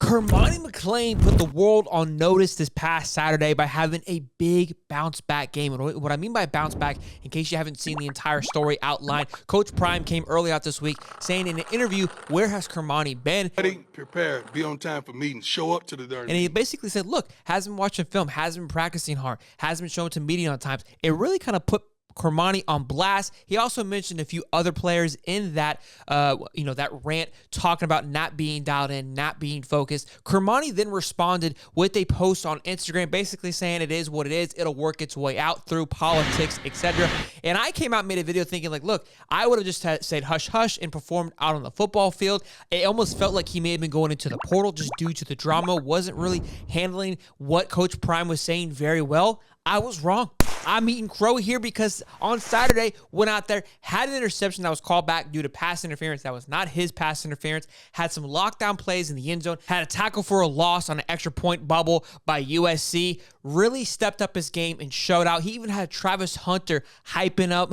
Cormani McClain put the world on notice this past Saturday by having a big bounce back game. And what I mean by bounce back, in case you haven't seen the entire story outlined, Coach Prime came early out this week saying in an interview, where has Cormani been? Ready, prepared, be on time for meetings, show up to the darn. And he basically said, look, hasn't been watching film, hasn't been practicing hard, hasn't been showing to meeting on times. It really kind of put Cormani on blast. He also mentioned a few other players in that, that rant, talking about not being dialed in, not being focused. Cormani then responded with a post on Instagram, basically saying it is what it is. It'll work its way out through politics, etc. And I came out and made a video thinking like, look, I would have just said hush, hush and performed out on the football field. It almost felt like he may have been going into the portal just due to the drama, wasn't really handling what Coach Prime was saying very well. I was wrong. I'm eating crow here because on Saturday, went out there, had an interception that was called back due to pass interference. That was not his pass interference. Had some lockdown plays in the end zone. Had a tackle for a loss on an extra point bubble by USC. Really stepped up his game and showed out. He even had Travis Hunter hyping up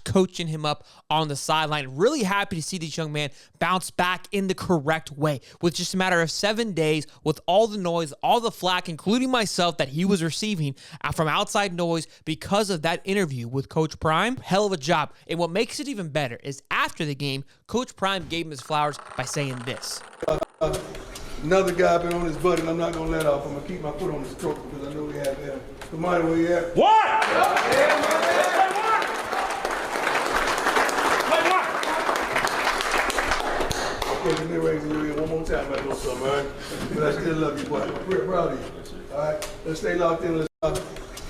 / coaching him up on the sideline. Really happy to see this young man bounce back in the correct way. With just a matter of 7 days, with all the noise, all the flack, including myself, that he was receiving from outside noise because of that interview with Coach Prime. Hell of a job. And what makes it even better is after the game, Coach Prime gave him his flowers by saying this. Another guy been on his butt, and I'm not going to let off. I'm going to keep my foot on his throat because I know we have him. Cormani, where you at? What? Let me raise your hand one more time. I know something, all right? But I still love you, boy. I'm pretty proud of you. All right? Let's stay locked in.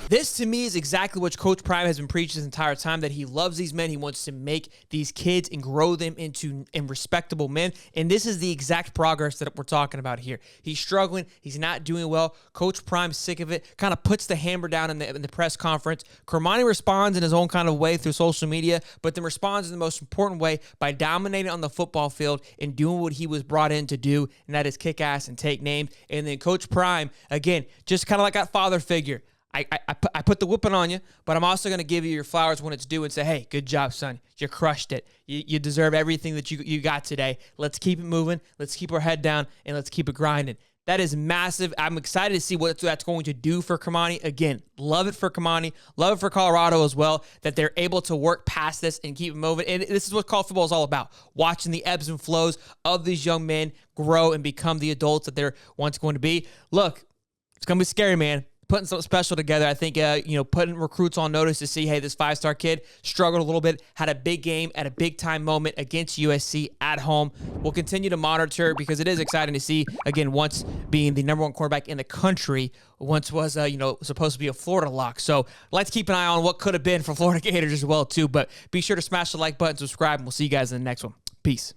This, to me, is exactly what Coach Prime has been preaching this entire time, that he loves these men. He wants to make these kids and grow them into respectable men. And this is the exact progress that we're talking about here. He's struggling. He's not doing well. Coach Prime's sick of it, kind of puts the hammer down in the press conference. Cormani responds in his own kind of way through social media, but then responds in the most important way by dominating on the football field and doing what he was brought in to do, and that is kick ass and take names. And then Coach Prime, again, just kind of like that father figure. I put the whipping on you, but I'm also going to give you your flowers when it's due and say, hey, good job, son. You crushed it. You deserve everything that you got today. Let's keep it moving. Let's keep our head down, and let's keep it grinding. That is massive. I'm excited to see what that's going to do for Cormani. Again, love it for Cormani. Love it for Colorado as well, that they're able to work past this and keep it moving. And this is what college football is all about, watching the ebbs and flows of these young men grow and become the adults that they're once going to be. Look, it's going to be scary, man. Putting something special together. I think, putting recruits on notice to see, hey, this 5-star kid struggled a little bit, had a big game at a big-time moment against USC at home. We'll continue to monitor because it is exciting to see, again, once being the #1 quarterback in the country, once was, supposed to be a Florida lock. So let's keep an eye on what could have been for Florida Gators as well, too. But be sure to smash the like button, subscribe, and we'll see you guys in the next one. Peace.